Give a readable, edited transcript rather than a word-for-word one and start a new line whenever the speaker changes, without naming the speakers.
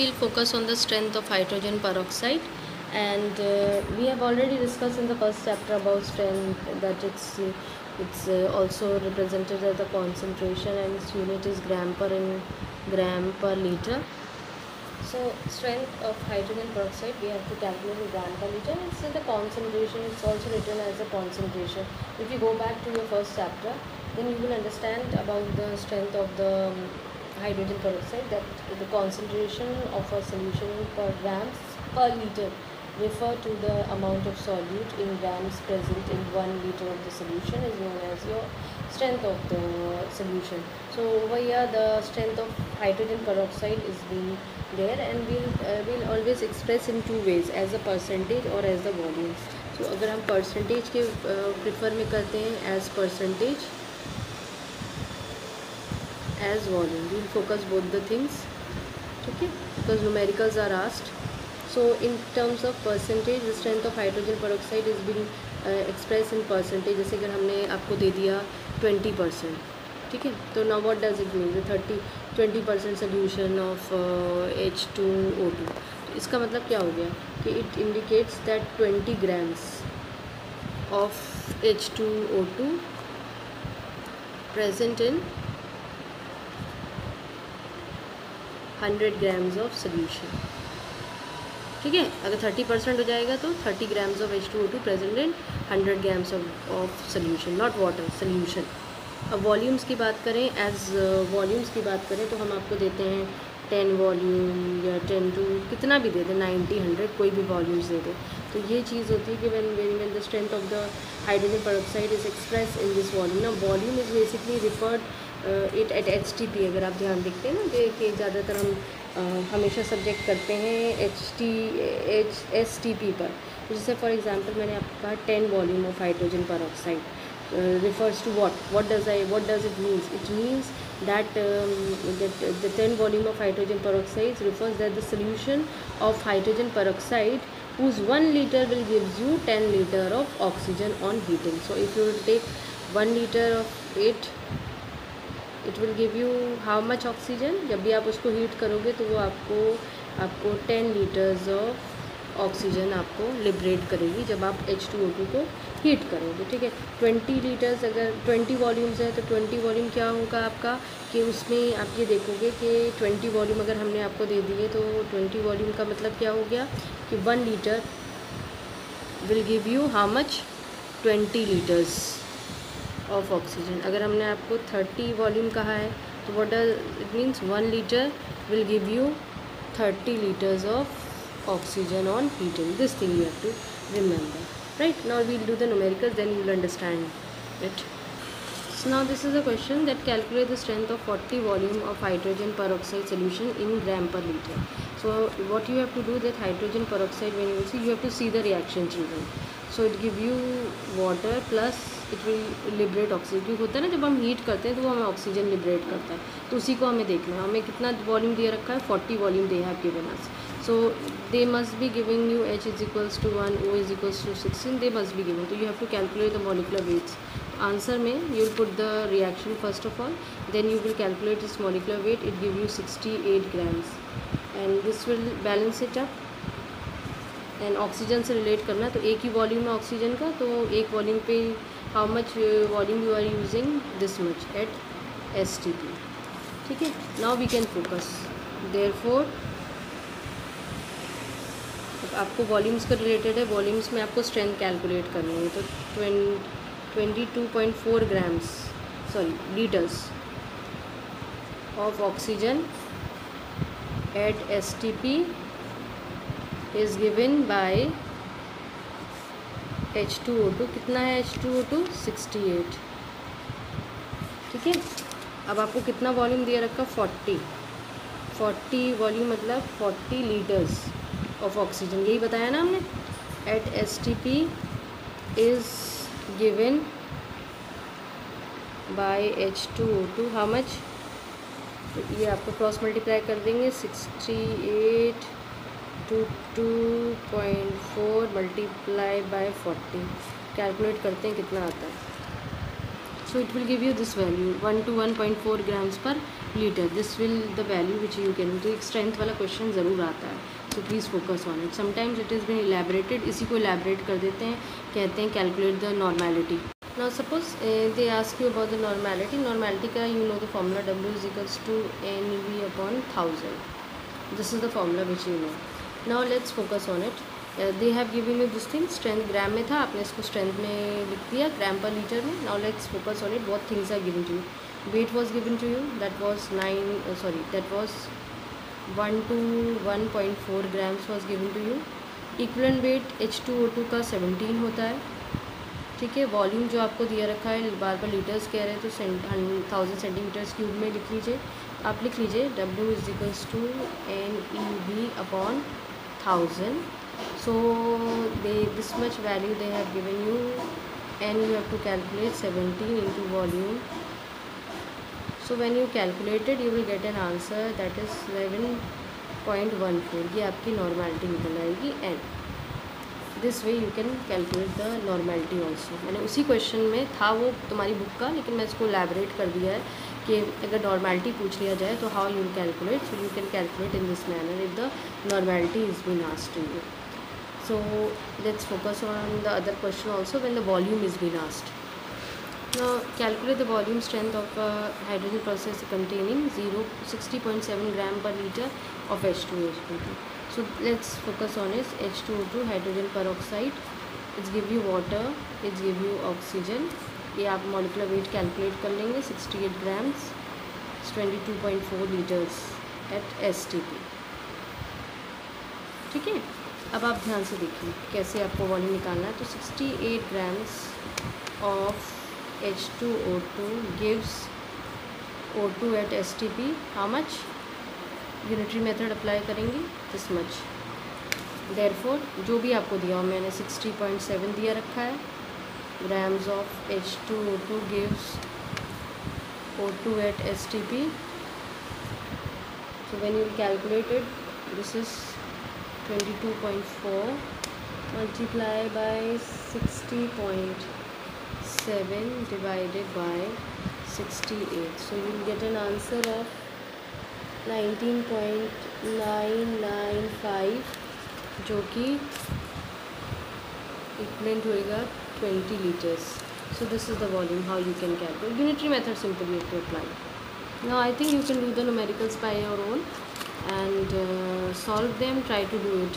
We'll focus on the strength of hydrogen peroxide, and we have already discussed in the first chapter about strength that it's also represented as the concentration, and its unit is gram per liter. So strength of hydrogen peroxide we have to calculate in gram per liter. It's the concentration. It's also written as a concentration. If you go back to your first chapter, then you will understand about the strength of the hydrogen peroxide, that the concentration of a solution per grams per liter refer to the amount of solute in grams present in 1 liter of the solution is known as your strength of the solution. So over here the strength of hydrogen peroxide is being there, and we'll always express in two ways, as a percentage or as the volume. So अगर हम percentage के prefer में करते हैं as percentage as volume, we'll focus both the things, okay, because numericals are asked. So in terms of percentage, the strength of hydrogen peroxide is being expressed in percentage. जैसे अगर हमने आपको दे दिया 20%, ठीक है, तो now what does it mean, the 20% solution of H2O2, तो इसका मतलब क्या हो गया कि it indicates that 20 grams of H2O2 present in 100 grams of solution, ठीक है. अगर 30% हो जाएगा तो 30 grams of H2O2 present in 100 grams of solution, not water, solution. अब वॉल्यूम्स की बात करें, एज वॉल्यूम्स की बात करें तो हम आपको देते हैं 10 वॉल्यूम या 10 टू कितना भी दे दें, 90, 100, कोई भी वॉल्यूम्स दे दें. तो ये चीज़ होती है कि when the strength of the hydrogen peroxide is expressed in this volume. Now volume is basically referred it at HTP. अगर आप ध्यान देखते हैं ना कि ज़्यादातर हम हमेशा सब्जेक्ट करते हैं STP पर. जैसे फॉर एग्जांपल मैंने आपको कहा 10 volume of hydrogen peroxide refers to what does it means? It means that the 10 volume of hydrogen peroxide refers that the solution of hydrogen peroxide whose 1 liter will gives you 10 liter of oxygen on heating. So if you will take 1 liter of it will give you how much oxygen? जब भी आप उसको heat करोगे तो वो आपको 10 litres of oxygen आपको liberate करेगी जब आप H2O2 को हीट करोगे, ठीक है. 20 लीटर्स, अगर 20 वॉल्यूम्स है तो 20 वॉल्यूम क्या होगा आपका कि उसमें आप ये देखोगे कि 20 वॉल्यूम अगर हमने आपको दे दिए तो 20 वॉल्यूम का मतलब क्या हो गया कि 1 litre will give you how much, 20 litres of oxygen. अगर हमने आपको 30 वॉल्यूम कहा है तो what does it means, 1 litre will give you 30 litres of oxygen on heating. This thing you have to remember, right? Now we'll do the numericals, then you will understand it. So now this is a question that calculate the strength of 40 volume of hydrogen peroxide solution in gram per liter. So what you have to do, that hydrogen peroxide, when you see, you have to see the reaction children. So it give you water plus it will liberate oxygen. क्योंकि होता है ना जब हम heat करते हैं तो वो हमें ऑक्सीजन लिबरेट करता है, तो उसी को हमें देखना है. हमें कितना वॉल्यूम दिया रखा है, 40 volume they have given us. So they must be giving you H is equals to 1, O is equals to 16. They must be given. So you have to calculate the molecular weights. Answer में you will put the reaction first of all, then you will calculate its molecular weight. It give you 68 grams, and this will balance it up. And oxygen से relate करना है तो एक ही volume है oxygen का, तो एक वॉल्यूम पे how much volume you are using, this much at STP, ठीक है. Now we can focus. Therefore आपको वॉल्यूम्स का रिलेटेड है, वॉल्यूम्स में आपको स्ट्रेंथ कैलकुलेट करनी है. तो 22.4 grams litres of oxygen at STP is given by H2O2. कितना है H2O2? 68, ठीक है. अब आपको कितना वॉल्यूम दिया रखा, 40 वॉल्यूम मतलब 40 लीटर्स ऑफ ऑक्सीजन, यही बताया ना हमने. At STP is given by H2O2 how much, तो ये आपको क्रॉस मल्टीप्लाई कर देंगे. 68 to 2.4 मल्टीप्लाई बाय 40, कैलकुलेट करते हैं कितना आता है. So it will give you this value 1 to 1.4 grams per liter. This will the value which you can. तो एक strength वाला question ज़रूर आता है, so please focus on it. Sometimes it has been elaborated. इसी को elaborate कर देते हैं, कहते हैं calculate the normality. Now suppose they ask you about the normality. Normality का you know the formula, W is equals to NV upon 1000. This is the formula which you know. Now let's focus on it. They have given you this thing, strength ग्राम में था, आपने इसको strength में लिख दिया, ग्राम पर litre में. Now let's focus on it. What things are given to you? Weight was given to you. That was 1 to 1.4 grams was given to you. Equivalent weight H2O2 का 17 होता है. ठीक है. वॉल्यूम जो आपको दिया रखा है, बार बार लीटर्स कह रहे हैं तो 1000 सेंटीमीटर्स क्यूब में लिख लीजिए. आप लिख लीजिए W is equals to NEV upon 1000. So this much value they have given you, and you have to calculate 17 into volume. So when you calculate it, you will get an answer that is 11.14. ये आपकी normality निकल आएगी. And this way you can calculate the normality also. मैंने उसी question में था वो तुम्हारी बुक का, लेकिन मैं इसको एलैबोरेट कर दिया है कि अगर नॉर्मेलिटी पूछ लिया जाए तो how you calculate. So you can calculate in this manner if the normality is been asked to you. So let's focus on the other question also when the volume is being asked. Now calculate the volume strength of a hydrogen process containing 60.7 gram per liter of H2O2. So let's focus on is H2O2 hydrogen peroxide. It's give you water, it's give you oxygen. ये आप molecular weight calculate कर लेंगे. 68 grams, 22.4 liters at STP. ठीक है. अब आप ध्यान से देखिए कैसे आपको वॉल्यूम निकालना है. तो 68 grams of H2O2 gives O2 at STP. How much? Unitary method apply करेंगे दिस मच. देयरफॉर जो भी आपको दिया हो, मैंने 60.7 दिया रखा है grams of H2O2 gives O2 at STP. So when you calculate it, this is 22.4 multiply by 60.7 divided by 68. So you will get an answer of 19.995 जो कि इक्वलेंट होएगा 20 liters. So this is the volume how you can calculate. Unitary method simple you have to apply. Now I think you can do the numericals by your own and solve them, try to do it.